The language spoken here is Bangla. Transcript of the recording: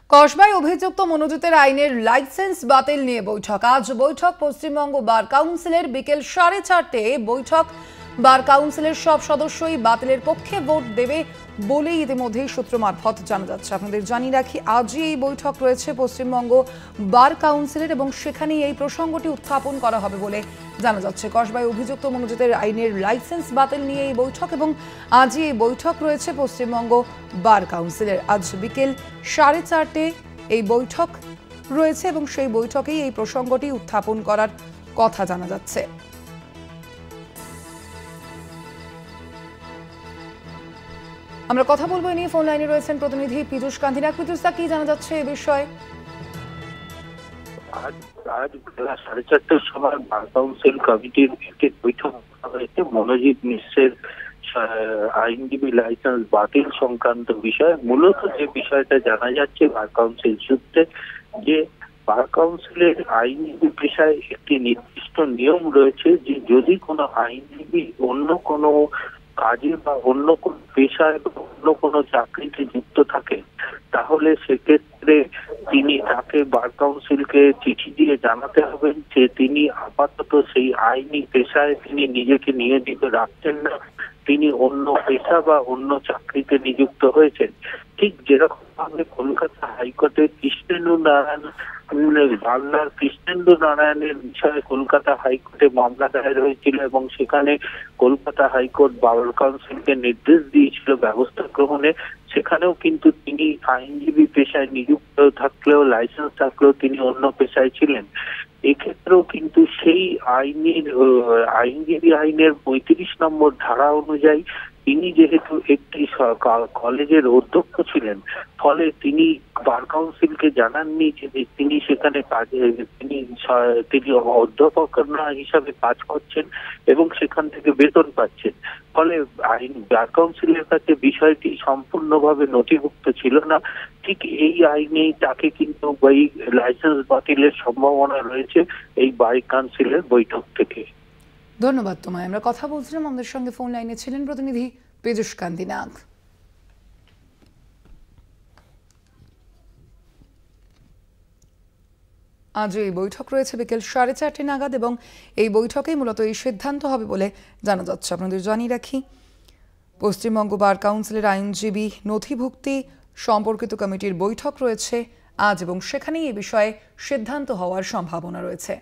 কসবায় অভিযুক্ত মনোজিতের আইনের লাইসেন্স বাতিল নিয়ে বৈঠক। আজ বৈঠক পশ্চিমবঙ্গ বার কাউন্সিলের। বিকেল 4:30 বৈঠক। বার কাউন্সিলের সব সদস্যই বাতিলের পক্ষে ভোট দেবে বলে ইতিমধ্যেই সূত্র মারফত জানা যাচ্ছে। আপনাদের জানিয়ে রাখি, আজই এই বৈঠক রয়েছে পশ্চিমবঙ্গ বার কাউন্সিলের এবং সেখানেই এই প্রসঙ্গটি উত্থাপন করা হবে বলে জানা যাচ্ছে। কসবায় অভিযুক্ত মনোজিতের আইনের লাইসেন্স বাতিল নিয়ে এই বৈঠক এবং আজই এই বৈঠক রয়েছে পশ্চিমবঙ্গ বার কাউন্সিলের। আজ বিকেল 4:30 এই বৈঠক রয়েছে এবং সেই বৈঠকেই এই প্রসঙ্গটি উত্থাপন করার কথা জানা যাচ্ছে। আমরা কথা বলবো নিয়ে ফোন লাইনে রয়েছেন প্রতিনিধি পীযূষ কান্তি নাগ। পীযূষ দা, কি জানা যাচ্ছে এই বিষয়ে? আজ বেলা 4:30টার সময় বার কাউন্সিল কমিটির একটি বৈঠক হয়েছে মনোজিৎ মিশ্রের আইনজীবী লাইসেন্স বাতিল সংক্রান্ত বিষয়। মূলত যে বিষয়টা জানা যাচ্ছে বার কাউন্সিল সূত্রে, যে বার কাউন্সিলের আইনজীবী পেশায় একটি নির্দিষ্ট নিয়ম রয়েছে যে যদি কোনো আইনজীবী অন্য কোনো কাজে বা অন্য কোনো পেশায় বা অন্য কোনো চাকরিতে যুক্ত থাকে, তাহলে সেক্ষেত্রে তিনি তাকে বার কাউন্সিলকে চিঠি দিয়ে জানাতে হবেন যে তিনি আপাতত সেই আইনি পেশায় তিনি নিজেকে নিয়োজিত রাখছেন না, তিনি অন্য পেশা বা অন্য চাকরিতে নিযুক্ত হয়েছেন। ঠিক যেরকম ভাবে কলকাতা হাইকোর্টের কৃষ্ণেন্দু নারায়ণ, বাংলার কৃষ্ণেন্দু নারায়ণের বিষয়ে কলকাতা হাইকোর্টে মামলা দায়ের হয়েছিল এবং সেখানে কলকাতা হাইকোর্ট বার কাউন্সিলকে নির্দেশ দিয়েছিল ব্যবস্থা গ্রহণে। সেখানেও কিন্তু তিনি আইনজীবী পেশায় নিযুক্ত থাকলেও, লাইসেন্স থাকলেও তিনি অন্য পেশায় ছিলেন। এক্ষেত্রেও কিন্তু সেই আইনজীবী আইনের 35 নম্বর ধারা অনুযায়ী তিনি যেহেতু একটি কলেজের অধ্যক্ষ ছিলেন, ফলে তিনি বার কাউন্সিলকে জানাননি যে তিনি সেখানে তিনি অধ্যাপক হিসাবে কাজ করছেন এবং সেখান থেকে বেতন পাচ্ছেন। ফলে বার কাউন্সিলের কাছে বিষয়টি সম্পূর্ণভাবে নথিভুক্ত ছিল না। ঠিক এই আইনেই তাকে কিন্তু এই লাইসেন্স বাতিলের সম্ভাবনা রয়েছে এই বার কাউন্সিলের বৈঠক থেকে। ধন্যবাদ তোমায়। আমরা কথা বলছিলাম, আমাদের সঙ্গে ফোন লাইনে ছিলেন প্রতিনিধি পীযূষ কান্তি নাগ। আজ এই বৈঠক রয়েছে বিকেল 4:30 নাগাদ এবং এই বৈঠকেই মূলত এই সিদ্ধান্ত হবে বলে জানা যাচ্ছে। আপনাদের জানিয়ে রাখি, পশ্চিমবঙ্গ বার কাউন্সিলের আইনজীবী নথিভুক্তি সম্পর্কিত কমিটির বৈঠক রয়েছে আজ এবং সেখানেই এ বিষয়ে সিদ্ধান্ত হওয়ার সম্ভাবনা রয়েছে।